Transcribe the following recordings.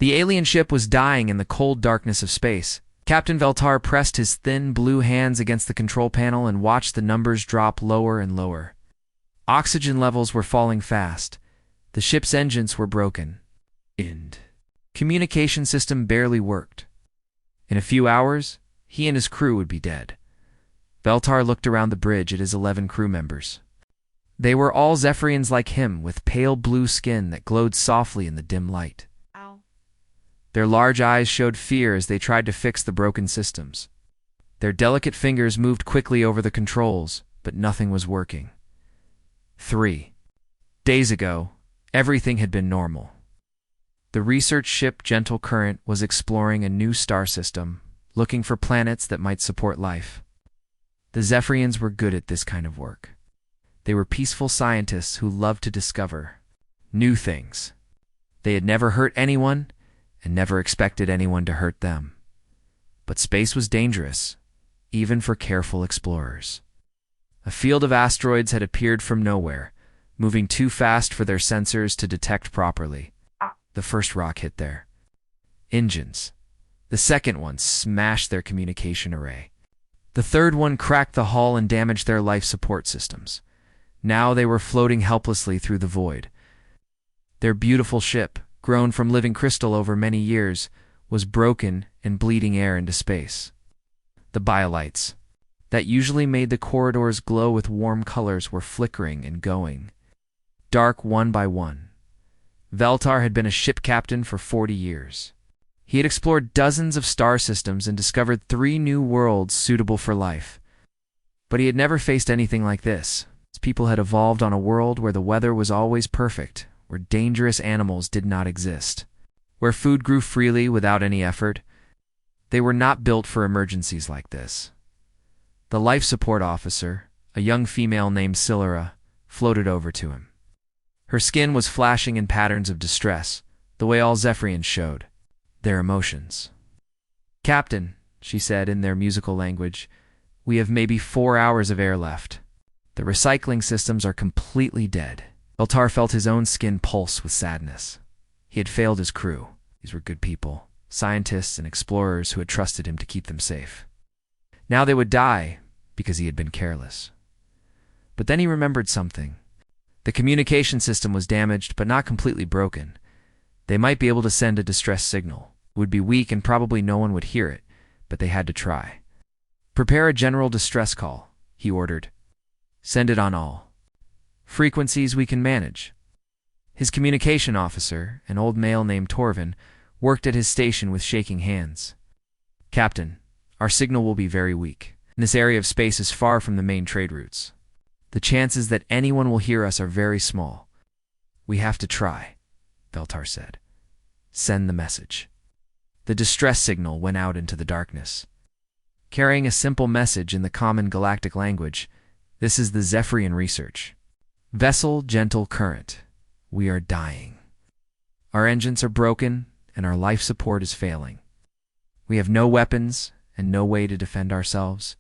The alien ship was dying in the cold darkness of space. Captain Veltar pressed his thin blue hands against the control panel and watched the numbers drop lower and lower. Oxygen levels were falling fast. The ship's engines were broken. Communication system barely worked. In a few hours, he and his crew would be dead. Veltar looked around the bridge at his 11 crew members. They were all Zephyrians like him, with pale blue skin that glowed softly in the dim light. Their large eyes showed fear as they tried to fix the broken systems. Their delicate fingers moved quickly over the controls, but nothing was working. 3 days ago, everything had been normal. The research ship Gentle Current was exploring a new star system, looking for planets that might support life. The Zephyrians were good at this kind of work. They were peaceful scientists who loved to discover new things. They had never hurt anyone and never expected anyone to hurt them. But space was dangerous, even for careful explorers. A field of asteroids had appeared from nowhere, moving too fast for their sensors to detect properly. The first rock hit their engines. The second one smashed their communication array. The third one cracked the hull and damaged their life support systems. Now they were floating helplessly through the void. Their beautiful ship, grown from living crystal over many years, was broken and bleeding air into space. The biolights, that usually made the corridors glow with warm colors, were flickering and going dark one by one. Veltar had been a ship captain for 40 years. He had explored dozens of star systems and discovered 3 new worlds suitable for life. But he had never faced anything like this. His people had evolved on a world where the weather was always perfect, where dangerous animals did not exist, where food grew freely without any effort. They were not built for emergencies like this. The life support officer, a young female named Silura, floated over to him. Her skin was flashing in patterns of distress, the way all Zephyrians showed their emotions. "Captain," she said in their musical language, "we have maybe 4 hours of air left. The recycling systems are completely dead." Veltar felt his own skin pulse with sadness. He had failed his crew. These were good people, scientists and explorers who had trusted him to keep them safe. Now they would die because he had been careless. But then he remembered something. The communication system was damaged, but not completely broken. They might be able to send a distress signal. It would be weak and probably no one would hear it, but they had to try. "Prepare a general distress call," he ordered. "Send it on all frequencies we can manage." His communication officer, an old male named Torvin, worked at his station with shaking hands. "Captain, our signal will be very weak. This area of space is far from the main trade routes. The chances that anyone will hear us are very small. We have to try," Veltar said. "Send the message." The distress signal went out into the darkness. Carrying a simple message in the common galactic language, "This is the Zephyrian research. Vessel Gentle Current. We are dying. Our engines are broken and our life support is failing. We have no weapons and no way to defend ourselves.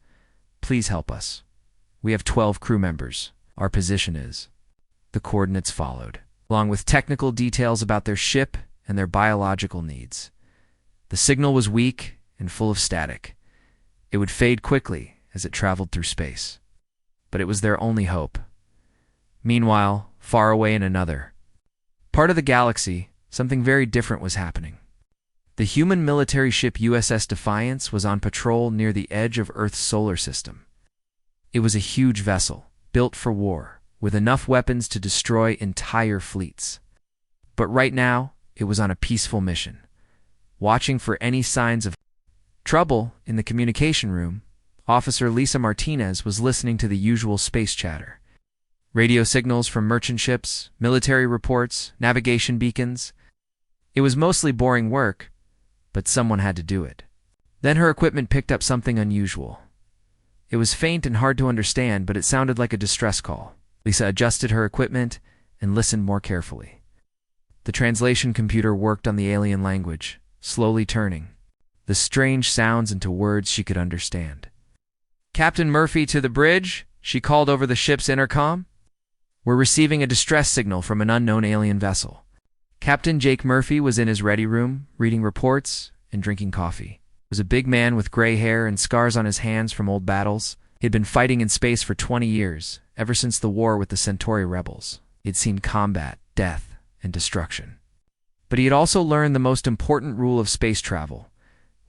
Please help us. We have 12 crew members. Our position is..." The coordinates followed, along with technical details about their ship and their biological needs. The signal was weak and full of static. It would fade quickly as it traveled through space. But it was their only hope. Meanwhile, far away in another part of the galaxy, something very different was happening. The human military ship USS Defiance was on patrol near the edge of Earth's solar system. It was a huge vessel, built for war, with enough weapons to destroy entire fleets. But right now, it was on a peaceful mission, watching for any signs of trouble. In the communication room, Officer Lisa Martinez was listening to the usual space chatter. Radio signals from merchant ships, military reports, navigation beacons. It was mostly boring work, but someone had to do it. Then her equipment picked up something unusual. It was faint and hard to understand, but it sounded like a distress call. Lisa adjusted her equipment and listened more carefully. The translation computer worked on the alien language, slowly turning the strange sounds into words she could understand. "Captain Murphy to the bridge," she called over the ship's intercom. "We're receiving a distress signal from an unknown alien vessel. Captain Jake Murphy was in his ready room, reading reports and drinking coffee. He was a big man with gray hair and scars on his hands from old battles. He had been fighting in space for 20 years, ever since the war with the Centauri rebels. He had seen combat, death, and destruction. But he had also learned the most important rule of space travel.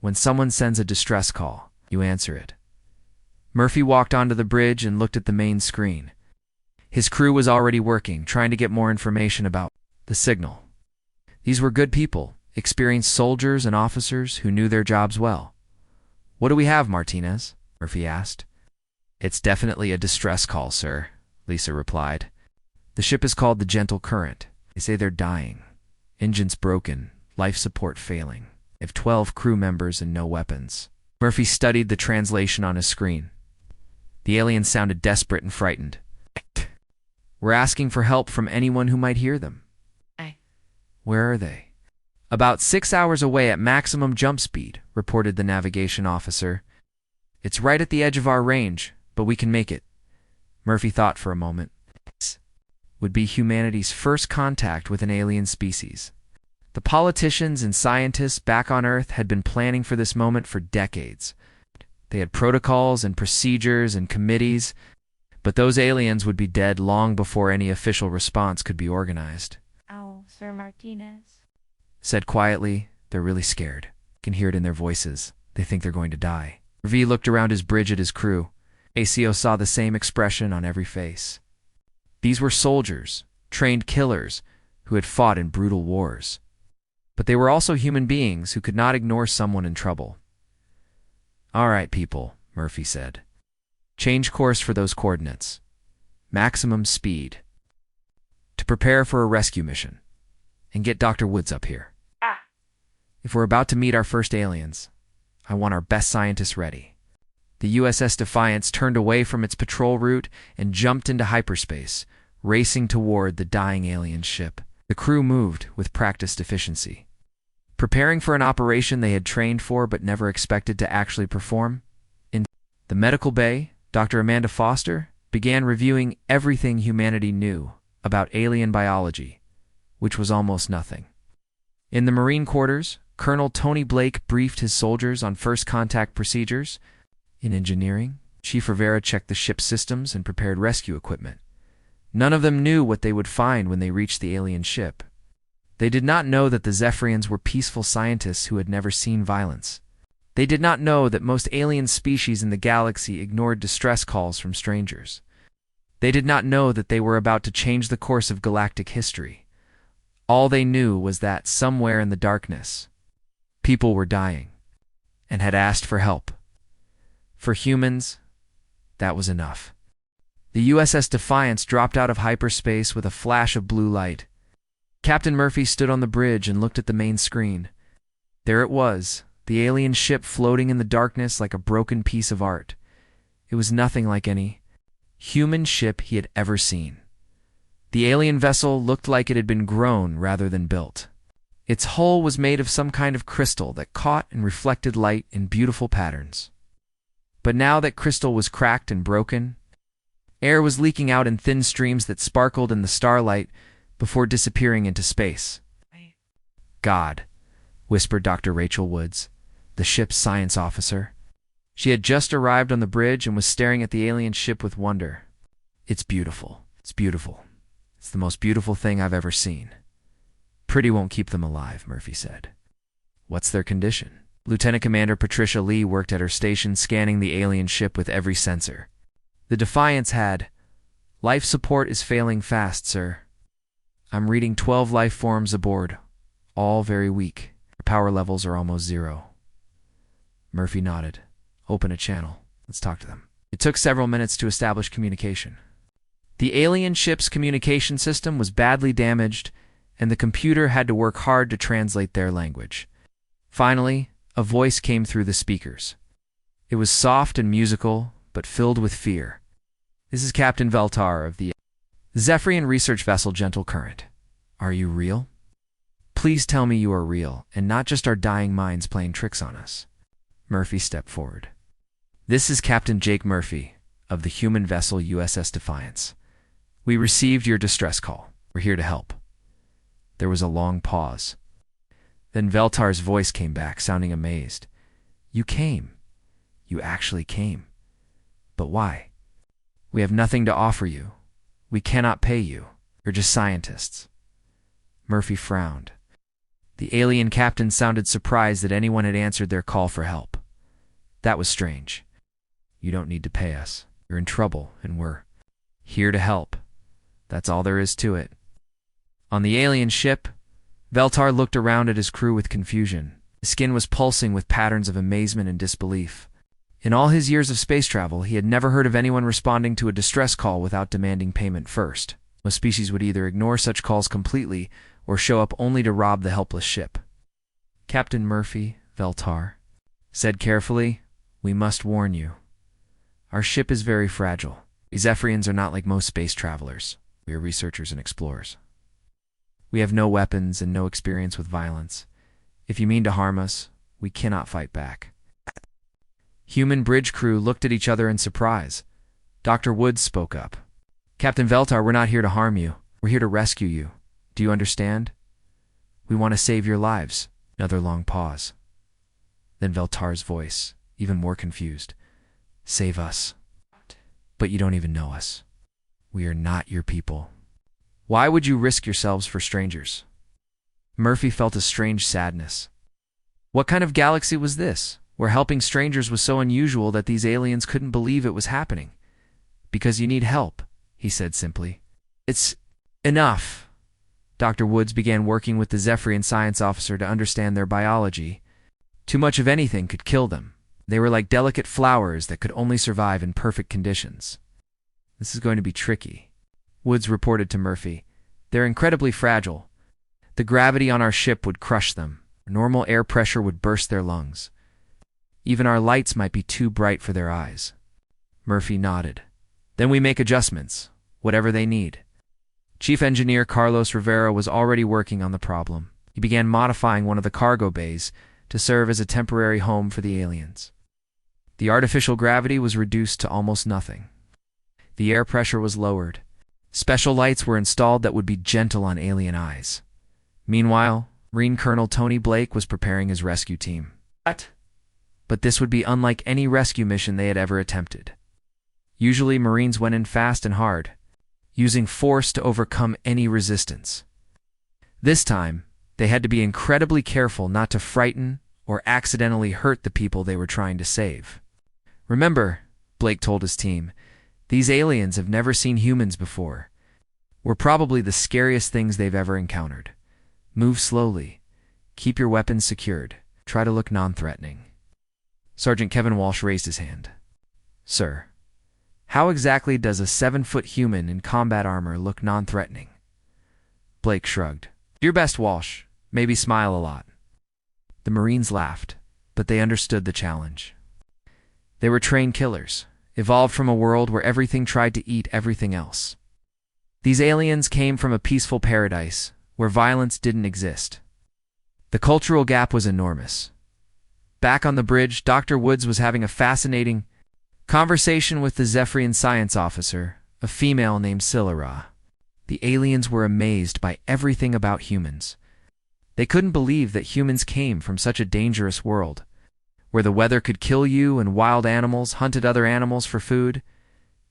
When someone sends a distress call, you answer it. Murphy walked onto the bridge and looked at the main screen. His crew was already working, trying to get more information about the signal. These were good people, experienced soldiers and officers who knew their jobs well. "What do we have, Martinez?" Murphy asked. "It's definitely a distress call, sir," Lisa replied. "The ship is called the Gentle Current. They say they're dying. Engines broken, life support failing. They have 12 crew members and no weapons." Murphy studied the translation on his screen. The aliens sounded desperate and frightened. "We're asking for help from anyone who might hear them." "Where are they?" "About 6 hours away at maximum jump speed," reported the navigation officer. "It's right at the edge of our range, but we can make it." Murphy thought for a moment. This would be humanity's first contact with an alien species. The politicians and scientists back on Earth had been planning for this moment for decades. They had protocols and procedures and committees, but those aliens would be dead long before any official response could be organized. "Oh, Sir Martinez," said quietly. "They're really scared. I can hear it in their voices. They think they're going to die." V looked around his bridge at his crew. ACO saw the same expression on every face. These were soldiers, trained killers, who had fought in brutal wars. But they were also human beings who could not ignore someone in trouble. "All right, people," Murphy said. "Change course for those coordinates. Maximum speed. To prepare for a rescue mission. And get Dr. Woods up here. If we're about to meet our first aliens, I want our best scientists ready." The USS Defiance turned away from its patrol route and jumped into hyperspace, racing toward the dying alien ship. The crew moved with practiced efficiency, preparing for an operation they had trained for but never expected to actually perform. In the medical bay, Dr. Amanda Foster began reviewing everything humanity knew about alien biology, which was almost nothing. In the Marine quarters, Colonel Tony Blake briefed his soldiers on first contact procedures. In engineering, Chief Rivera checked the ship's systems and prepared rescue equipment. None of them knew what they would find when they reached the alien ship. They did not know that the Zephyrians were peaceful scientists who had never seen violence. They did not know that most alien species in the galaxy ignored distress calls from strangers. They did not know that they were about to change the course of galactic history. All they knew was that, somewhere in the darkness, people were dying and had asked for help. For humans, that was enough. The USS Defiance dropped out of hyperspace with a flash of blue light. Captain Murphy stood on the bridge and looked at the main screen. There it was, the alien ship floating in the darkness like a broken piece of art. It was nothing like any human ship he had ever seen. The alien vessel looked like it had been grown rather than built. Its hull was made of some kind of crystal that caught and reflected light in beautiful patterns. But now that crystal was cracked and broken, air was leaking out in thin streams that sparkled in the starlight before disappearing into space. "God," whispered Dr. Rachel Woods, the ship's science officer. She had just arrived on the bridge and was staring at the alien ship with wonder. "It's beautiful. It's beautiful. It's the most beautiful thing I've ever seen." "Pretty won't keep them alive," Murphy said. "What's their condition?" Lieutenant Commander Patricia Lee worked at her station, scanning the alien ship with every sensor. The Defiance had, "Life support is failing fast, sir. I'm reading 12 life forms aboard, all very weak. Their power levels are almost zero." Murphy nodded. "Open a channel. Let's talk to them." It took several minutes to establish communication. The alien ship's communication system was badly damaged, and the computer had to work hard to translate their language. Finally, a voice came through the speakers. It was soft and musical, but filled with fear. "This is Captain Veltar of the Zephyrian research vessel Gentle Current. Are you real? Please tell me you are real, and not just our dying minds playing tricks on us." Murphy stepped forward. "This is Captain Jake Murphy of the human vessel USS Defiance. We received your distress call. We're here to help." There was a long pause. Then Veltar's voice came back, sounding amazed. You came. You actually came. But why? We have nothing to offer you. We cannot pay you. You're just scientists. Murphy frowned. The alien captain sounded surprised that anyone had answered their call for help. That was strange. You don't need to pay us. You're in trouble, and we're here to help. That's all there is to it. On the alien ship, Veltar looked around at his crew with confusion. His skin was pulsing with patterns of amazement and disbelief. In all his years of space travel, he had never heard of anyone responding to a distress call without demanding payment first. Most species would either ignore such calls completely or show up only to rob the helpless ship. Captain Murphy, Veltar said carefully, we must warn you. Our ship is very fragile. These Zephyrians are not like most space travelers. We are researchers and explorers. We have no weapons and no experience with violence. If you mean to harm us, we cannot fight back. Human bridge crew looked at each other in surprise. Dr. Woods spoke up. Captain Veltar, we're not here to harm you. We're here to rescue you. Do you understand? We want to save your lives. Another long pause. Then Veltar's voice, even more confused. Save us. But you don't even know us. We are not your people. Why would you risk yourselves for strangers? Murphy felt a strange sadness. What kind of galaxy was this, where helping strangers was so unusual that these aliens couldn't believe it was happening? Because you need help, he said simply. It's enough. Dr. Woods began working with the Zephyrian science officer to understand their biology. Too much of anything could kill them. They were like delicate flowers that could only survive in perfect conditions. This is going to be tricky, Woods reported to Murphy. They're incredibly fragile. The gravity on our ship would crush them. Normal air pressure would burst their lungs. Even our lights might be too bright for their eyes. Murphy nodded. Then we make adjustments, whatever they need. Chief Engineer Carlos Rivera was already working on the problem. He began modifying one of the cargo bays to serve as a temporary home for the aliens. The artificial gravity was reduced to almost nothing. The air pressure was lowered. Special lights were installed that would be gentle on alien eyes. Meanwhile, Marine Colonel Tony Blake was preparing his rescue team. But this would be unlike any rescue mission they had ever attempted. Usually, Marines went in fast and hard, using force to overcome any resistance. This time, they had to be incredibly careful not to frighten or accidentally hurt the people they were trying to save. Remember, Blake told his team, these aliens have never seen humans before. We're probably the scariest things they've ever encountered. Move slowly. Keep your weapons secured. Try to look non-threatening. Sergeant Kevin Walsh raised his hand. Sir, how exactly does a 7-foot human in combat armor look non-threatening? Blake shrugged. Do your best, Walsh. Maybe smile a lot. The Marines laughed, but they understood the challenge. They were trained killers, evolved from a world where everything tried to eat everything else. These aliens came from a peaceful paradise where violence didn't exist. The cultural gap was enormous. Back on the bridge, Dr. Woods was having a fascinating conversation with the Zephyrian science officer, a female named Silera. The aliens were amazed by everything about humans. They couldn't believe that humans came from such a dangerous world, where the weather could kill you and wild animals hunted other animals for food.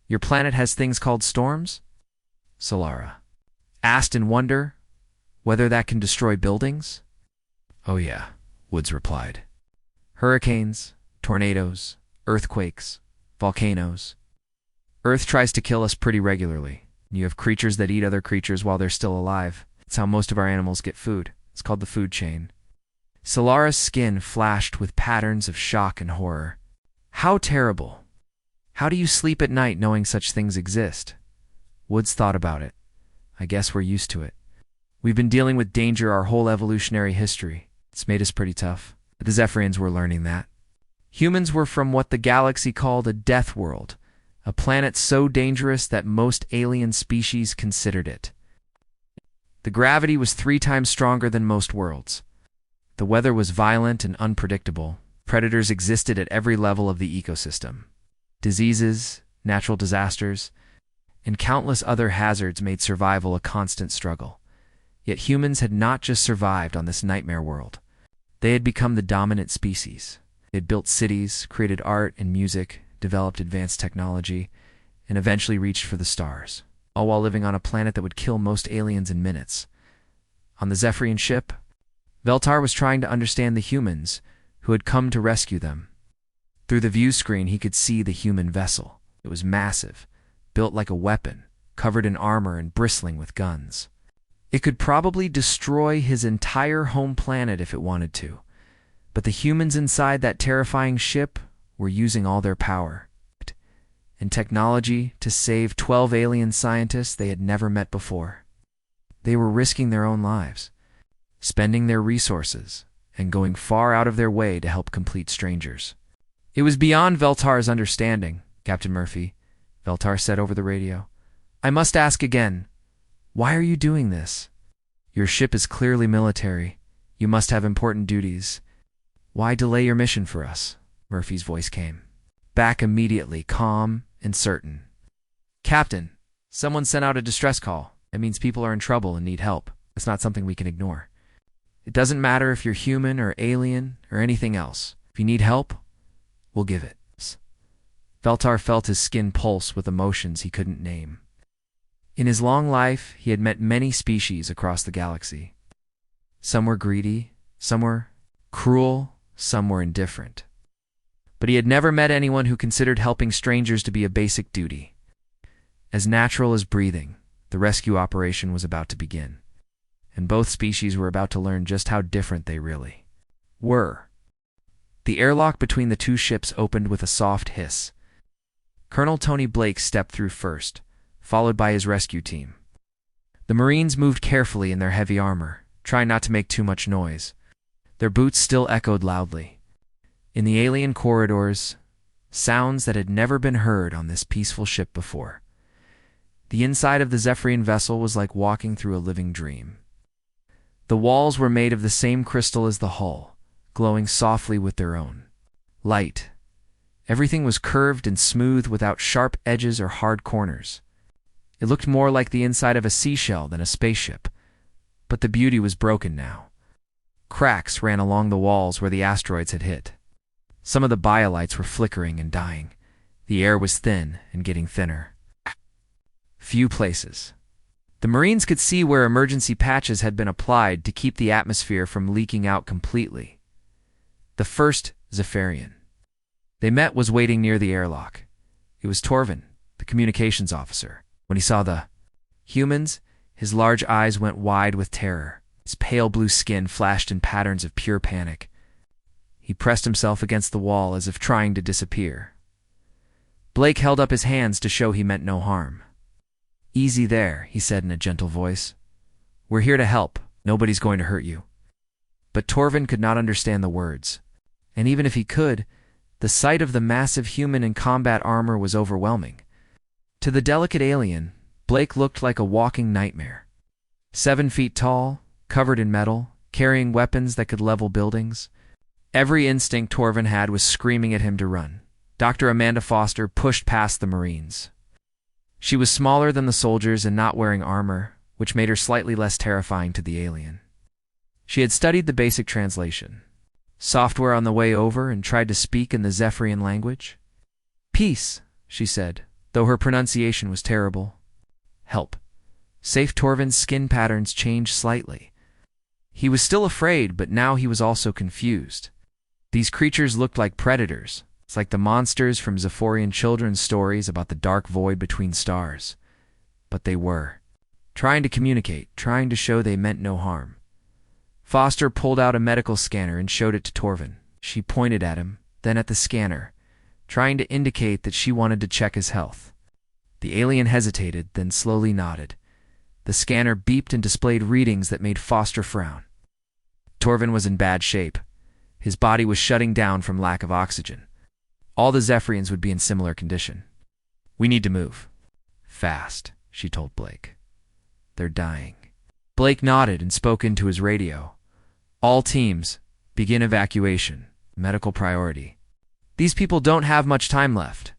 Your planet has things called storms? Solara asked in wonder whether that can destroy buildings. Oh yeah, Woods replied. Hurricanes, tornadoes, earthquakes, volcanoes. Earth tries to kill us pretty regularly. You have creatures that eat other creatures while they're still alive. It's how most of our animals get food. It's called the food chain. Solara's skin flashed with patterns of shock and horror. How terrible. How do you sleep at night knowing such things exist? Woods thought about it. I guess we're used to it. We've been dealing with danger our whole evolutionary history. It's made us pretty tough. But the Zephyrians were learning that. Humans were from what the galaxy called a death world, a planet so dangerous that most alien species considered it. The gravity was 3 times stronger than most worlds. The weather was violent and unpredictable. Predators existed at every level of the ecosystem. Diseases, natural disasters, and countless other hazards made survival a constant struggle. Yet humans had not just survived on this nightmare world. They had become the dominant species. They had built cities, created art and music, developed advanced technology, and eventually reached for the stars, all while living on a planet that would kill most aliens in minutes. On the Zephyrian ship, Veltar was trying to understand the humans who had come to rescue them. Through the view screen, he could see the human vessel. It was massive, built like a weapon, covered in armor and bristling with guns. It could probably destroy his entire home planet if it wanted to. But the humans inside that terrifying ship were using all their power and technology to save 12 alien scientists they had never met before. They were risking their own lives, spending their resources, and going far out of their way to help complete strangers. It was beyond Veltar's understanding, Captain Murphy, Veltar said over the radio. I must ask again, why are you doing this? Your ship is clearly military. You must have important duties. Why delay your mission for us? Murphy's voice came. Back immediately, calm and certain. Captain, someone sent out a distress call. It means people are in trouble and need help. It's not something we can ignore. It doesn't matter if you're human or alien or anything else. If you need help, we'll give it. Veltar felt his skin pulse with emotions he couldn't name. In his long life, he had met many species across the galaxy. Some were greedy, some were cruel, some were indifferent. But he had never met anyone who considered helping strangers to be a basic duty. As natural as breathing, the rescue operation was about to begin. And both species were about to learn just how different they really were. The airlock between the two ships opened with a soft hiss. Colonel Tony Blake stepped through first, followed by his rescue team. The Marines moved carefully in their heavy armor, trying not to make too much noise. Their boots still echoed loudly. In the alien corridors, sounds that had never been heard on this peaceful ship before. The inside of the Zephyrian vessel was like walking through a living dream. The walls were made of the same crystal as the hull, glowing softly with their own light. Everything was curved and smooth without sharp edges or hard corners. It looked more like the inside of a seashell than a spaceship, but the beauty was broken now. Cracks ran along the walls where the asteroids had hit. Some of the biolights were flickering and dying. The air was thin and getting thinner. Few places. The Marines could see where emergency patches had been applied to keep the atmosphere from leaking out completely. The first Zephyrian they met was waiting near the airlock. It was Torvin, the communications officer. When he saw the humans, his large eyes went wide with terror. His pale blue skin flashed in patterns of pure panic. He pressed himself against the wall as if trying to disappear. Blake held up his hands to show he meant no harm. Easy there, he said in a gentle voice. We're here to help. Nobody's going to hurt you. But Torvin could not understand the words. And even if he could, the sight of the massive human in combat armor was overwhelming. To the delicate alien, Blake looked like a walking nightmare. 7 feet tall, covered in metal, carrying weapons that could level buildings. Every instinct Torvin had was screaming at him to run. Dr. Amanda Foster pushed past the Marines. She was smaller than the soldiers and not wearing armor, which made her slightly less terrifying to the alien. She had studied the basic translation software on the way over and tried to speak in the Zephyrian language. Peace, she said, though her pronunciation was terrible. Help. Safe Torvin's skin patterns changed slightly. He was still afraid, but now he was also confused. These creatures looked like predators. It's like the monsters from Zephorian children's stories about the dark void between stars. But they were trying to communicate, trying to show they meant no harm. Foster pulled out a medical scanner and showed it to Torvin. She pointed at him, then at the scanner, trying to indicate that she wanted to check his health. The alien hesitated, then slowly nodded. The scanner beeped and displayed readings that made Foster frown. Torvin was in bad shape. His body was shutting down from lack of oxygen. All the Zephyrians would be in similar condition. We need to move. Fast, she told Blake. They're dying. Blake nodded and spoke into his radio. All teams, begin evacuation. Medical priority. These people don't have much time left.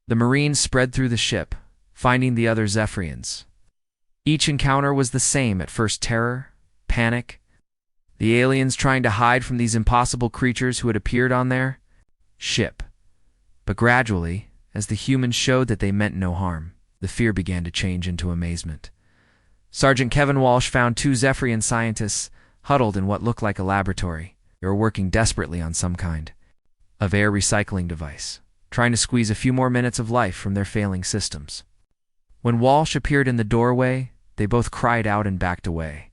The Marines spread through the ship, finding the other Zephyrians. Each encounter was the same: at first terror, panic, the aliens trying to hide from these impossible creatures who had appeared on their ship. But gradually, as the humans showed that they meant no harm, the fear began to change into amazement. Sergeant Kevin Walsh found two Zephyrian scientists huddled in what looked like a laboratory. They were working desperately on some kind of air recycling device, trying to squeeze a few more minutes of life from their failing systems. When Walsh appeared in the doorway, they both cried out and backed away.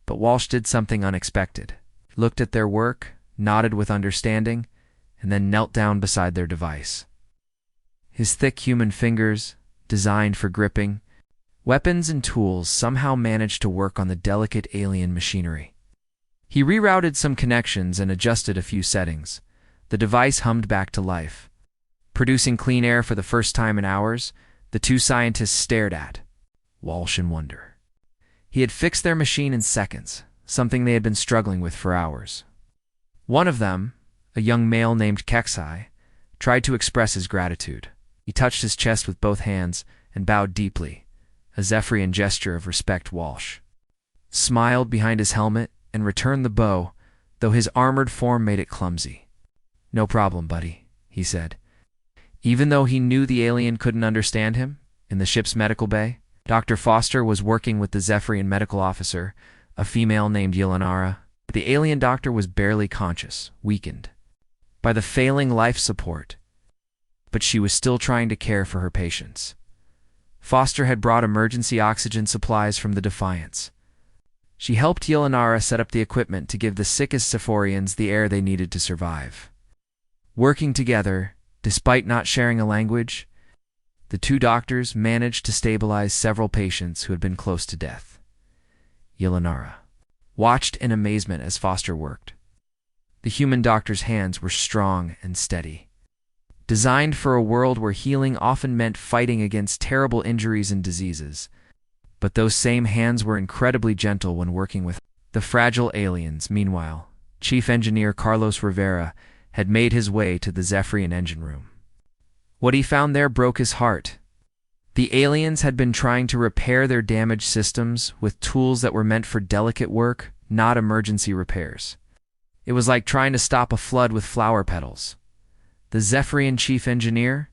But Walsh did something unexpected. He looked at their work, nodded with understanding, and then knelt down beside their device. His thick human fingers, designed for gripping weapons and tools, somehow managed to work on the delicate alien machinery. He rerouted some connections and adjusted a few settings. The device hummed back to life. Producing clean air for the first time in hours, the two scientists stared at Walsh in wonder. He had fixed their machine in seconds, something they had been struggling with for hours. One of them, a young male named Keksai, tried to express his gratitude. He touched his chest with both hands and bowed deeply, a Zephyrian gesture of respect. Walsh smiled behind his helmet and returned the bow, though his armored form made it clumsy. "No problem, buddy," he said. Even though he knew the alien couldn't understand him, in the ship's medical bay, Dr. Foster was working with the Zephyrian medical officer, a female named Yelanara. The alien doctor was barely conscious, weakened by the failing life support, but she was still trying to care for her patients. Foster had brought emergency oxygen supplies from the Defiance. She helped Yelanara set up the equipment to give the sickest Zephorians the air they needed to survive. Working together, despite not sharing a language, the two doctors managed to stabilize several patients who had been close to death. Yelanara watched in amazement as Foster worked. The human doctor's hands were strong and steady, designed for a world where healing often meant fighting against terrible injuries and diseases. But those same hands were incredibly gentle when working with the fragile aliens. Meanwhile, Chief Engineer Carlos Rivera had made his way to the Zephyrian engine room. What he found there broke his heart. The aliens had been trying to repair their damaged systems with tools that were meant for delicate work, not emergency repairs. It was like trying to stop a flood with flower petals. The Zephyrian chief engineer,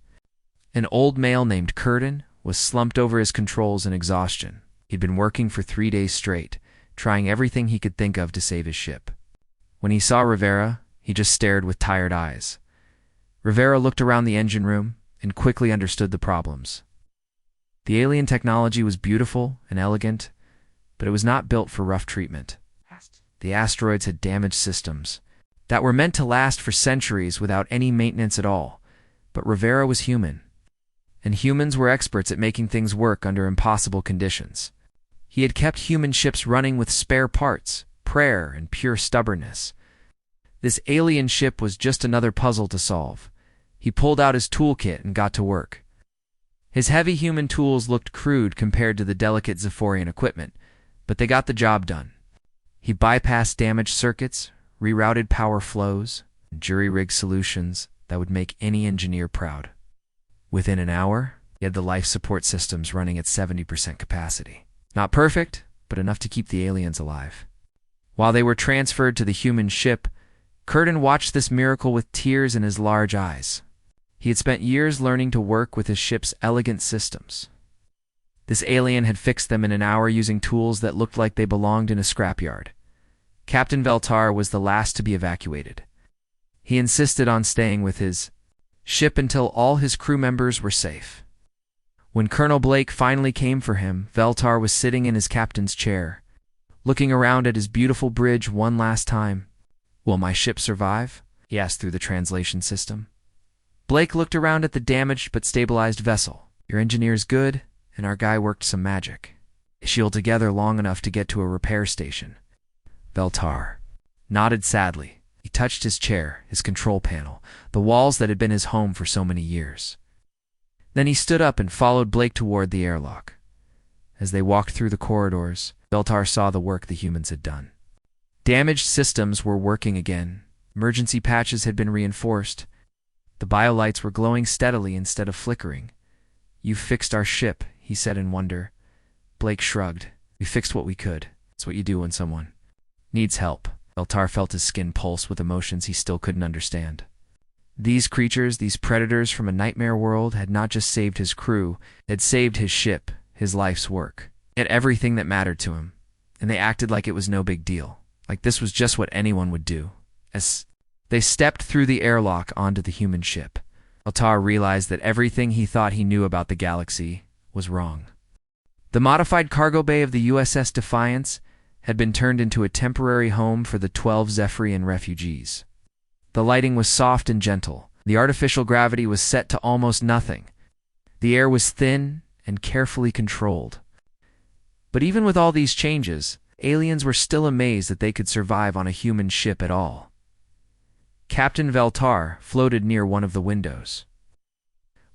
an old male named Curtin, was slumped over his controls in exhaustion. He'd been working for 3 days straight, trying everything he could think of to save his ship. When he saw Rivera, he just stared with tired eyes. Rivera looked around the engine room and quickly understood the problems. The alien technology was beautiful and elegant, but it was not built for rough treatment. The asteroids had damaged systems that were meant to last for centuries without any maintenance at all. But Rivera was human, and humans were experts at making things work under impossible conditions. He had kept human ships running with spare parts, prayer, and pure stubbornness. This alien ship was just another puzzle to solve. He pulled out his toolkit and got to work. His heavy human tools looked crude compared to the delicate Zephorian equipment, but they got the job done. He bypassed damaged circuits, rerouted power flows, and jury-rigged solutions that would make any engineer proud. Within an hour, he had the life support systems running at 70% capacity. Not perfect, but enough to keep the aliens alive. While they were transferred to the human ship, Curtin watched this miracle with tears in his large eyes. He had spent years learning to work with his ship's elegant systems. This alien had fixed them in an hour using tools that looked like they belonged in a scrapyard. Captain Veltar was the last to be evacuated. He insisted on staying with his ship until all his crew members were safe. When Colonel Blake finally came for him, Veltar was sitting in his captain's chair, looking around at his beautiful bridge one last time. "Will my ship survive?" he asked through the translation system. Blake looked around at the damaged but stabilized vessel. "Your engineer's good, and our guy worked some magic. They shield together long enough to get to a repair station." Veltar nodded sadly. He touched his chair, his control panel, the walls that had been his home for so many years. Then he stood up and followed Blake toward the airlock. As they walked through the corridors, Veltar saw the work the humans had done. Damaged systems were working again. Emergency patches had been reinforced. The biolights were glowing steadily instead of flickering. "You fixed our ship," he said in wonder. Blake shrugged. We fixed what we could. It's what you do when someone needs help. Veltar felt his skin pulse with emotions he still couldn't understand. These creatures, these predators from a nightmare world, had not just saved his crew, they had saved his ship, his life's work. He had everything that mattered to him, and they acted like it was no big deal, like this was just what anyone would do. As they stepped through the airlock onto the human ship, Veltar realized that everything he thought he knew about the galaxy was wrong. The modified cargo bay of the USS Defiance had been turned into a temporary home for the 12 Zephyrian refugees. The lighting was soft and gentle. The artificial gravity was set to almost nothing. The air was thin and carefully controlled. But even with all these changes, aliens were still amazed that they could survive on a human ship at all. Captain Veltar floated near one of the windows,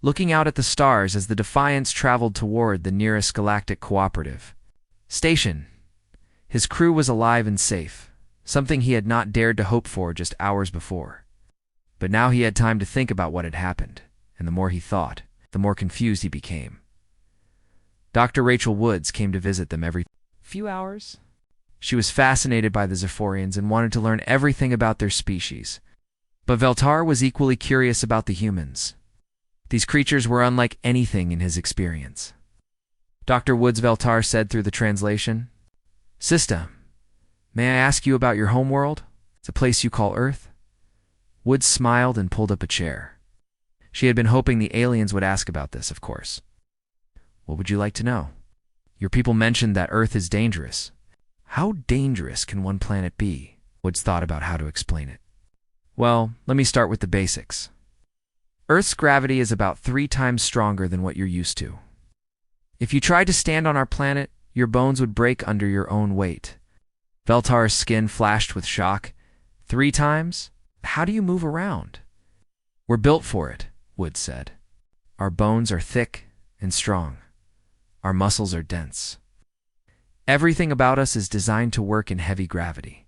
looking out at the stars as the Defiance traveled toward the nearest galactic cooperative station. His crew was alive and safe, something he had not dared to hope for just hours before. But now he had time to think about what had happened, and the more he thought, the more confused he became. Dr. Rachel Woods came to visit them every few hours. She was fascinated by the Zephyrians and wanted to learn everything about their species. But Veltar was equally curious about the humans. These creatures were unlike anything in his experience. Dr. Woods, Veltar said through the translation, "Sista, may I ask you about your homeworld? It's a place you call Earth?" Woods smiled and pulled up a chair. She had been hoping the aliens would ask about this, of course. "What would you like to know?" "Your people mentioned that Earth is dangerous." "How dangerous can one planet be?" Woods thought about how to explain it. "Well, let me start with the basics. Earth's gravity is about 3 times stronger than what you're used to. If you tried to stand on our planet, your bones would break under your own weight." Veltar's skin flashed with shock. 3 times? How do you move around?" "We're built for it," Woods said. "Our bones are thick and strong. Our muscles are dense. Everything about us is designed to work in heavy gravity."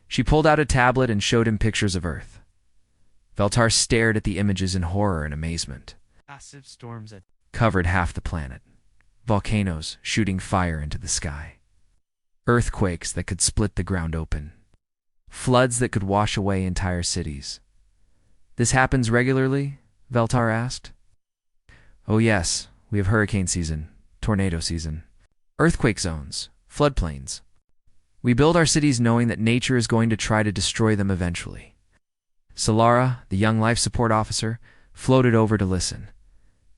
She pulled out a tablet and showed him pictures of Earth. Veltar stared at the images in horror and amazement. Massive storms that covered half the planet. Volcanoes shooting fire into the sky. Earthquakes that could split the ground open. Floods that could wash away entire cities. "This happens regularly?" Veltar asked. "Oh yes, we have hurricane season, tornado season, earthquake zones, floodplains. We build our cities knowing that nature is going to try to destroy them eventually." Solara, the young life support officer, floated over to listen.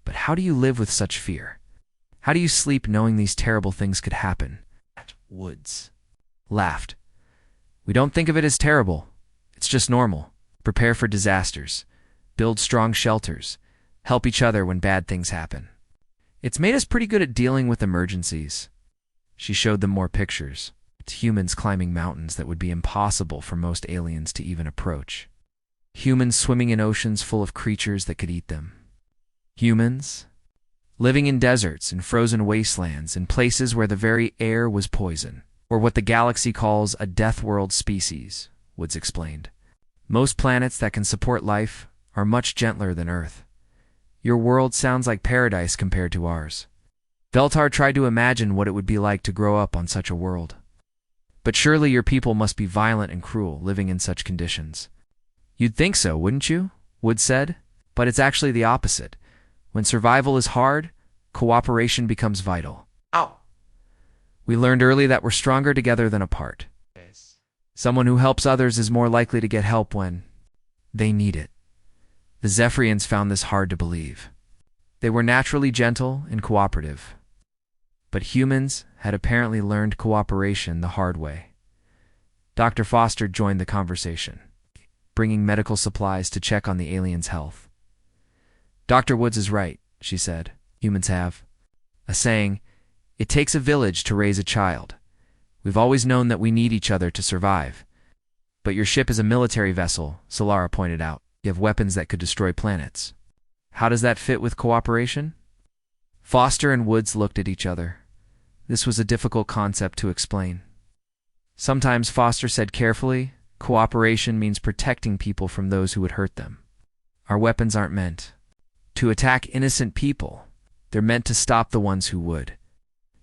"But how do you live with such fear? How do you sleep knowing these terrible things could happen?" Woods laughed. "We don't think of it as terrible. It's just normal. Prepare for disasters. Build strong shelters. Help each other when bad things happen. It's made us pretty good at dealing with emergencies." She showed them more pictures. It's humans climbing mountains that would be impossible for most aliens to even approach. Humans swimming in oceans full of creatures that could eat them. Humans living in deserts and frozen wastelands in places where the very air was poison, or what the galaxy calls a Deathworld species, Woods explained. "Most planets that can support life are much gentler than Earth. Your world sounds like paradise compared to ours." Veltar tried to imagine what it would be like to grow up on such a world. "But surely your people must be violent and cruel, living in such conditions." "You'd think so, wouldn't you?" Woods said. "But it's actually the opposite. When survival is hard, cooperation becomes vital." Ow! "We learned early that we're stronger together than apart. Someone who helps others is more likely to get help when they need it." The Zephyrians found this hard to believe. They were naturally gentle and cooperative. But humans had apparently learned cooperation the hard way. Dr. Foster joined the conversation, bringing medical supplies to check on the aliens' health. "Dr. Woods is right," she said. "Humans have a saying, it takes a village to raise a child. We've always known that we need each other to survive. But your ship is a military vessel," Solara pointed out. "You have weapons that could destroy planets. How does that fit with cooperation?" Foster and Woods looked at each other. This was a difficult concept to explain. Sometimes, Foster said carefully, cooperation means protecting people from those who would hurt them. Our weapons aren't meant to attack innocent people. They're meant to stop the ones who would.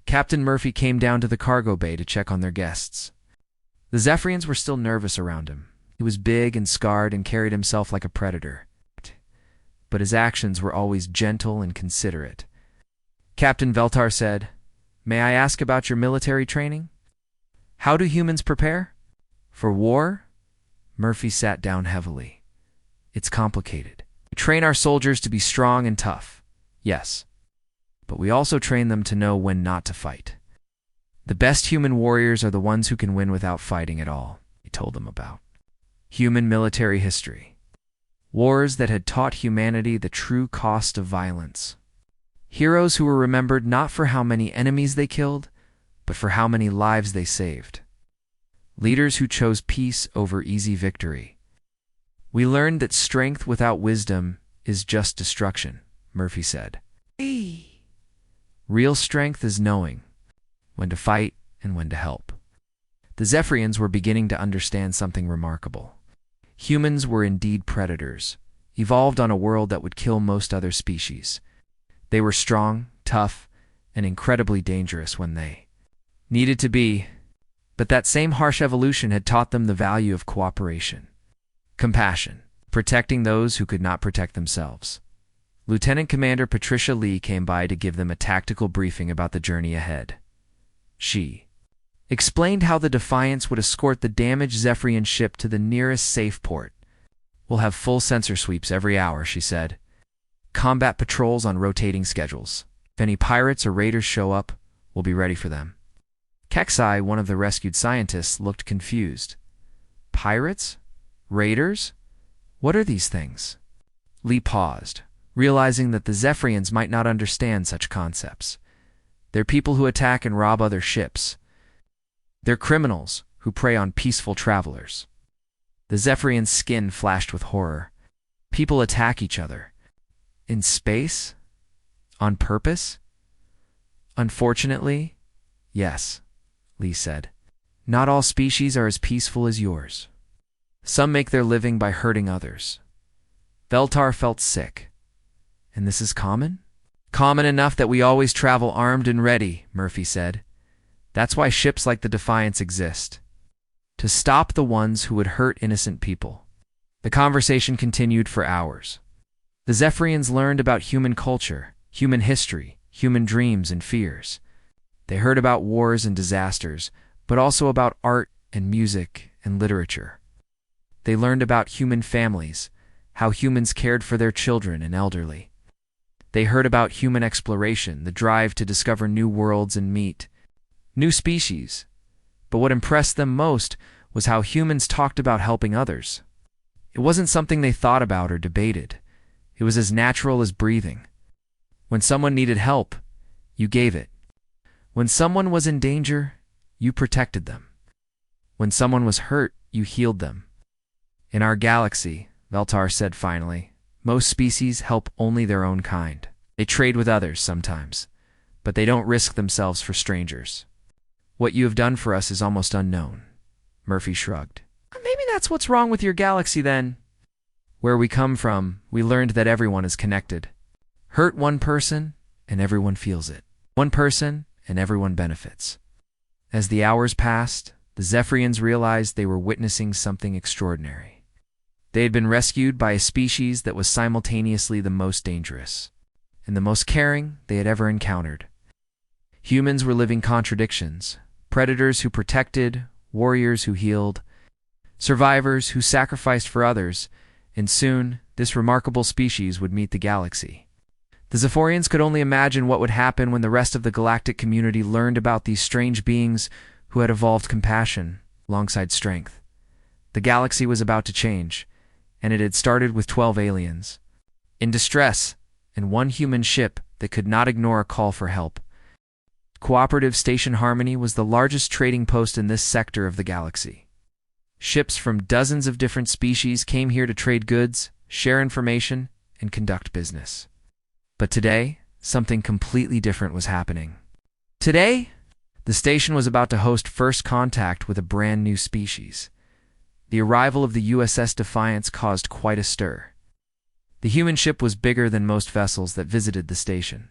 Captain Murphy came down to the cargo bay to check on their guests. The Zephyrians were still nervous around him. He was big and scarred and carried himself like a predator. But his actions were always gentle and considerate. Captain Veltar said, "May I ask about your military training? How do humans prepare? For war?" Murphy sat down heavily. "It's complicated. We train our soldiers to be strong and tough, yes. But we also train them to know when not to fight. The best human warriors are the ones who can win without fighting at all," he told them about. Human military history. Wars that had taught humanity the true cost of violence. Heroes who were remembered not for how many enemies they killed, but for how many lives they saved. Leaders who chose peace over easy victory. "We learned that strength without wisdom is just destruction," Murphy said. "Real strength is knowing when to fight and when to help." The Zephyrians were beginning to understand something remarkable. Humans were indeed predators, evolved on a world that would kill most other species. They were strong, tough, and incredibly dangerous when they needed to be. But that same harsh evolution had taught them the value of cooperation, compassion, protecting those who could not protect themselves. Lieutenant Commander Patricia Lee came by to give them a tactical briefing about the journey ahead. She explained how the Defiance would escort the damaged Zephyrian ship to the nearest safe port. "We'll have full sensor sweeps every hour," she said. "Combat patrols on rotating schedules. If any pirates or raiders show up, we'll be ready for them." Keksai, one of the rescued scientists, looked confused. "Pirates? Raiders? What are these things?" Lee paused, realizing that the Zephyrians might not understand such concepts. They're people who attack and rob other ships. They're criminals who prey on peaceful travelers. The Zephyrian's skin flashed with horror. People attack each other. In space? On purpose? "Unfortunately, yes," Lee said. "Not all species are as peaceful as yours. Some make their living by hurting others." Veltar felt sick. "And this is common?" "Common enough that we always travel armed and ready," Murphy said. "That's why ships like the Defiance exist. To stop the ones who would hurt innocent people." The conversation continued for hours. The Zephyrians learned about human culture, human history, human dreams and fears. They heard about wars and disasters, but also about art and music and literature. They learned about human families, how humans cared for their children and elderly. They heard about human exploration, the drive to discover new worlds and meet new species. But what impressed them most was how humans talked about helping others. It wasn't something they thought about or debated. It was as natural as breathing. When someone needed help, you gave it. When someone was in danger, you protected them. When someone was hurt, you healed them. "In our galaxy," Veltar said finally, "most species help only their own kind. They trade with others sometimes, but they don't risk themselves for strangers. What you have done for us is almost unknown." Murphy shrugged. "Maybe that's what's wrong with your galaxy then." "Where we come from, we learned that everyone is connected. Hurt one person, and everyone feels it. One person, and everyone benefits." As the hours passed, the Zephyrians realized they were witnessing something extraordinary. They had been rescued by a species that was simultaneously the most dangerous and the most caring they had ever encountered. Humans were living contradictions, predators who protected, warriors who healed, survivors who sacrificed for others, and soon this remarkable species would meet the galaxy. The Zephyrians could only imagine what would happen when the rest of the galactic community learned about these strange beings who had evolved compassion alongside strength. The galaxy was about to change, and it had started with 12 aliens in distress and one human ship that could not ignore a call for help. Cooperative Station Harmony was the largest trading post in this sector of the galaxy. Ships from dozens of different species came here to trade goods, share information, and conduct business. But today, something completely different was happening. Today, the station was about to host first contact with a brand new species. The arrival of the USS Defiance caused quite a stir. The human ship was bigger than most vessels that visited the station.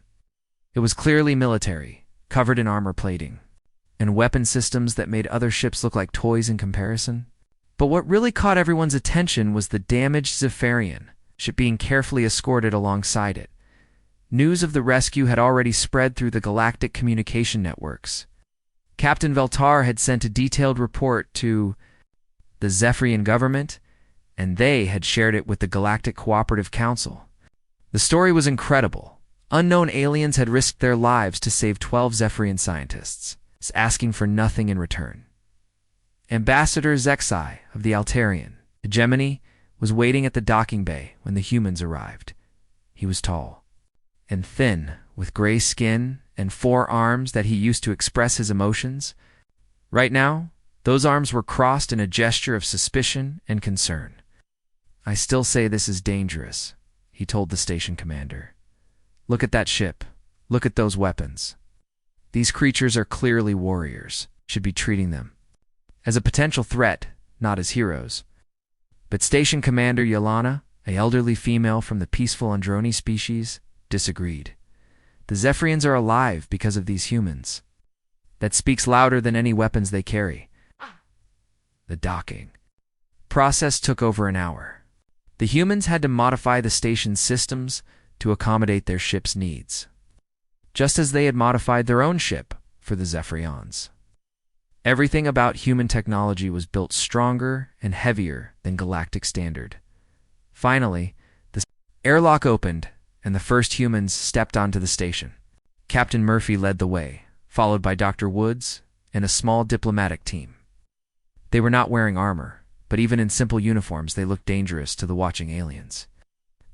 It was clearly military, covered in armor plating, and weapon systems that made other ships look like toys in comparison. But what really caught everyone's attention was the damaged Zephyrian ship being carefully escorted alongside it. News of the rescue had already spread through the galactic communication networks. Captain Veltar had sent a detailed report to the Zephyrian government, and they had shared it with the Galactic Cooperative Council. The story was incredible. Unknown aliens had risked their lives to save 12 Zephyrian scientists, asking for nothing in return. Ambassador Zexai of the Altarian hegemony was waiting at the docking bay when the humans arrived. He was tall and thin, with gray skin and 4 arms that he used to express his emotions. Right now, those arms were crossed in a gesture of suspicion and concern. "I still say this is dangerous," he told the station commander. "Look at that ship. Look at those weapons. These creatures are clearly warriors. Should be treating them as a potential threat, not as heroes." But Station Commander Yelana, an elderly female from the peaceful Androni species, disagreed. "The Zephyrians are alive because of these humans. That speaks louder than any weapons they carry." The docking process took over an hour. The humans had to modify the station's systems to accommodate their ship's needs, just as they had modified their own ship for the Zephyrians. Everything about human technology was built stronger and heavier than galactic standard. Finally, the airlock opened, and the first humans stepped onto the station. Captain Murphy led the way, followed by Dr. Woods and a small diplomatic team. They were not wearing armor, but even in simple uniforms they looked dangerous to the watching aliens.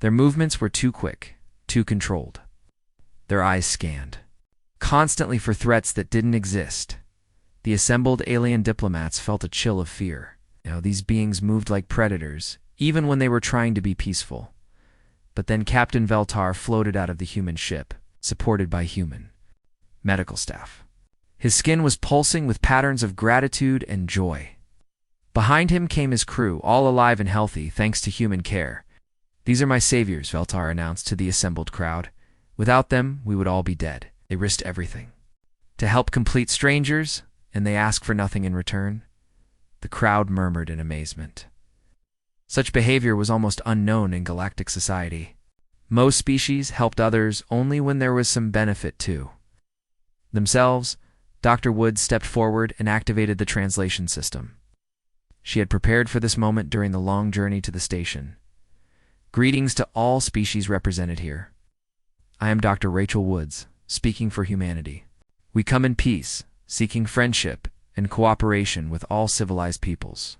Their movements were too quick, too controlled. Their eyes scanned constantly for threats that didn't exist. The assembled alien diplomats felt a chill of fear. These beings moved like predators, even when they were trying to be peaceful. But then Captain Veltar floated out of the human ship, supported by human medical staff. His skin was pulsing with patterns of gratitude and joy. Behind him came his crew, all alive and healthy thanks to human care. "These are my saviors," Veltar announced to the assembled crowd. "Without them, we would all be dead. They risked everything to help complete strangers, and they ask for nothing in return." The crowd murmured in amazement. Such behavior was almost unknown in galactic society. Most species helped others only when there was some benefit to themselves. Dr. Woods stepped forward and activated the translation system. She had prepared for this moment during the long journey to the station. "Greetings to all species represented here. I am Dr. Rachel Woods, speaking for humanity. We come in peace, seeking friendship and cooperation with all civilized peoples."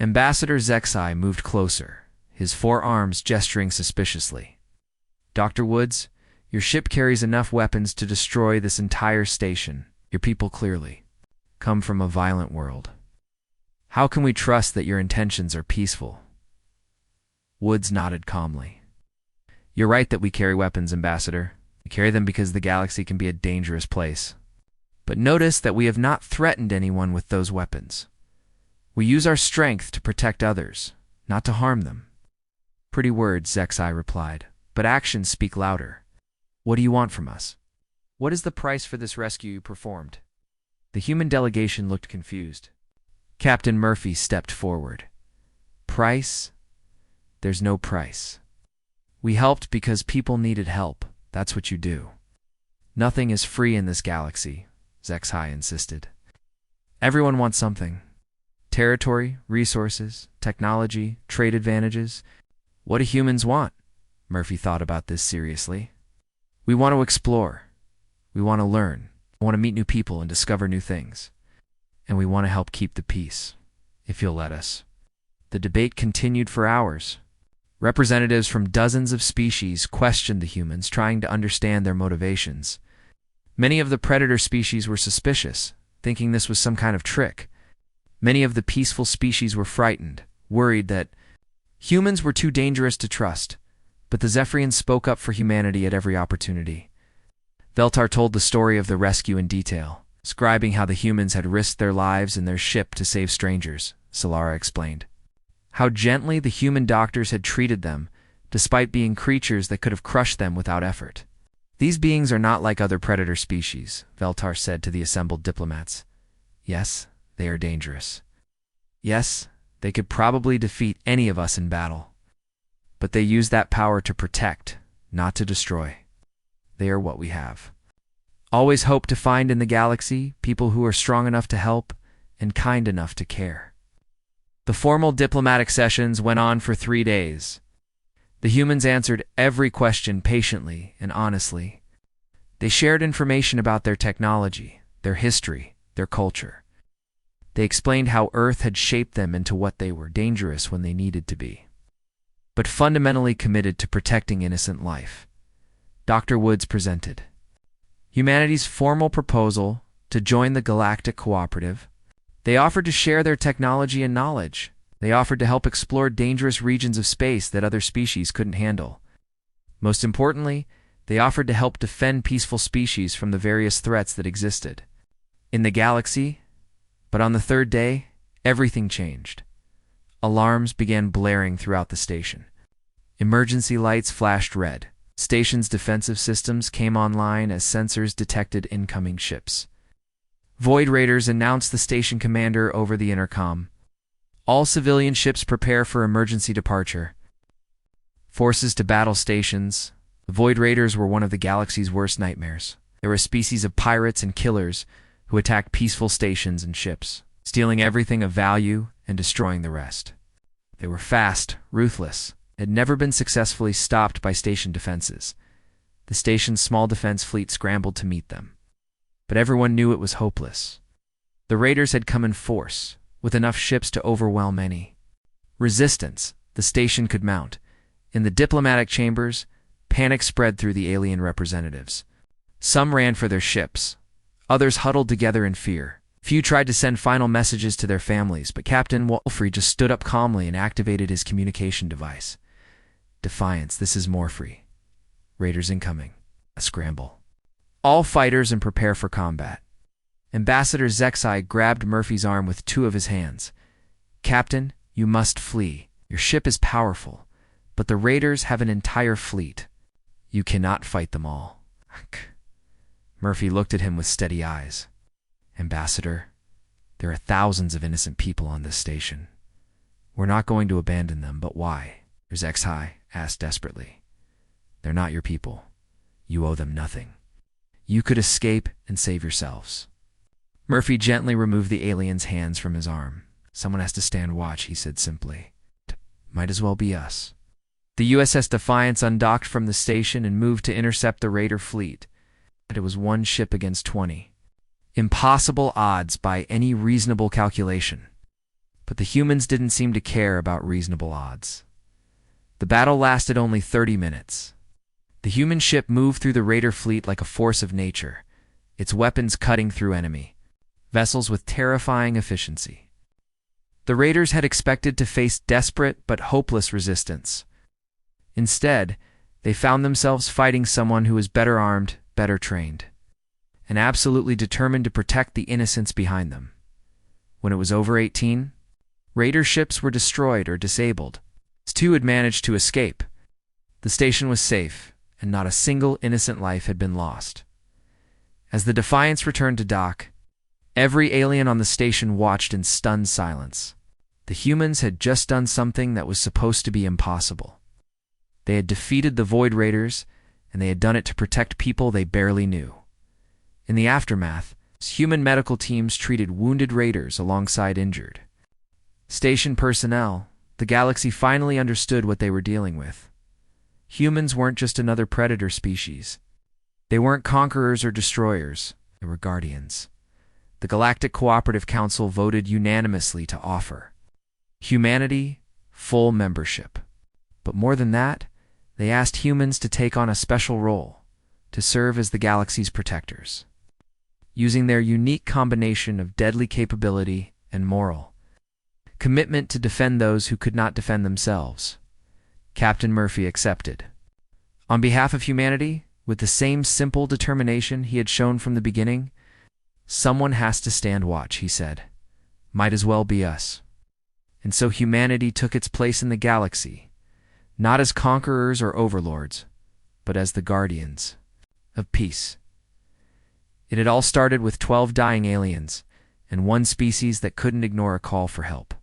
Ambassador Zexai moved closer, his 4 arms gesturing suspiciously. "Dr. Woods, your ship carries enough weapons to destroy this entire station. Your people clearly come from a violent world. How can we trust that your intentions are peaceful?" Woods nodded calmly. "You're right that we carry weapons, Ambassador. We carry them because the galaxy can be a dangerous place. But notice that we have not threatened anyone with those weapons. We use our strength to protect others, not to harm them." "Pretty words," Zexai replied, "but actions speak louder. What do you want from us? What is the price for this rescue you performed?" The human delegation looked confused. Captain Murphy stepped forward. "Price? There's no price. We helped because people needed help. That's what you do. Nothing is free in this galaxy," Zexai insisted. "Everyone wants something. Territory, resources, technology, trade advantages. What do humans want?" Murphy thought about this seriously. "We want to explore. We want to learn. We want to meet new people and discover new things. And we want to help keep the peace, if you'll let us." The debate continued for hours. Representatives from dozens of species questioned the humans, trying to understand their motivations. Many of the predator species were suspicious, thinking this was some kind of trick. Many of the peaceful species were frightened, worried that humans were too dangerous to trust, but the Zephyrians spoke up for humanity at every opportunity. Veltar told the story of the rescue in detail, describing how the humans had risked their lives in their ship to save strangers. Solara explained how gently the human doctors had treated them, despite being creatures that could have crushed them without effort. These beings are not like other predator species, Veltar said to the assembled diplomats. Yes, they are dangerous. Yes, they could probably defeat any of us in battle. But they use that power to protect, not to destroy. They are what we have. Always hope to find in the galaxy people who are strong enough to help and kind enough to care. The formal diplomatic sessions went on for 3 days. The humans answered every question patiently and honestly. They shared information about their technology, their history, their culture. They explained how Earth had shaped them into what they were, dangerous when they needed to be, but fundamentally committed to protecting innocent life. Dr. Woods presented humanity's formal proposal to join the Galactic Cooperative. They offered to share their technology and knowledge. They offered to help explore dangerous regions of space that other species couldn't handle. Most importantly, they offered to help defend peaceful species from the various threats that existed in the galaxy. But on the 3rd day, everything changed. Alarms began blaring throughout the station. Emergency lights flashed red. Station's defensive systems came online as sensors detected incoming ships. Void Raiders announced the station commander over the intercom. All civilian ships prepare for emergency departure. Forces to battle stations. The Void Raiders were one of the galaxy's worst nightmares. They were a species of pirates and killers who attacked peaceful stations and ships, stealing everything of value and destroying the rest. They were fast, ruthless, had never been successfully stopped by station defenses. The station's small defense fleet scrambled to meet them, but everyone knew it was hopeless. The raiders had come in force, with enough ships to overwhelm any resistance the station could mount. In the diplomatic chambers, panic spread through the alien representatives. Some ran for their ships. Others huddled together in fear. Few tried to send final messages to their families, but Captain Wolfrey just stood up calmly and activated his communication device. Defiance, this is Morphrey. Raiders incoming. A scramble. All fighters and prepare for combat. Ambassador Zexai grabbed Murphy's arm with 2 of his hands. Captain, you must flee. Your ship is powerful, but the raiders have an entire fleet. You cannot fight them all. Murphy looked at him with steady eyes. Ambassador, there are thousands of innocent people on this station. We're not going to abandon them, but why? Zexai asked desperately. They're not your people. You owe them nothing. You could escape and save yourselves. Murphy gently removed the alien's hands from his arm. Someone has to stand watch, he said simply. Might as well be us. The USS Defiance undocked from the station and moved to intercept the raider fleet. It was 1 ship against 20. Impossible odds by any reasonable calculation. But the humans didn't seem to care about reasonable odds. The battle lasted only 30 minutes. The human ship moved through the raider fleet like a force of nature, its weapons cutting through enemy vessels with terrifying efficiency. The raiders had expected to face desperate but hopeless resistance. Instead, they found themselves fighting someone who was better armed, better trained, and absolutely determined to protect the innocents behind them. When it was over 18, raider ships were destroyed or disabled. 2 had managed to escape. The station was safe, and not a single innocent life had been lost. As the Defiance returned to dock, every alien on the station watched in stunned silence. The humans had just done something that was supposed to be impossible. They had defeated the Void Raiders, and they had done it to protect people they barely knew. In the aftermath, human medical teams treated wounded raiders alongside injured station personnel. The galaxy finally understood what they were dealing with. Humans weren't just another predator species. They weren't conquerors or destroyers. They were guardians. The Galactic Cooperative Council voted unanimously to offer humanity full membership. But more than that, they asked humans to take on a special role, to serve as the galaxy's protectors. Using their unique combination of deadly capability and moral commitment to defend those who could not defend themselves, Captain Murphy accepted. On behalf of humanity, with the same simple determination he had shown from the beginning, someone has to stand watch, he said. Might as well be us. And so humanity took its place in the galaxy, not as conquerors or overlords, but as the guardians. of peace. It had all started with 12 dying aliens and one species that couldn't ignore a call for help.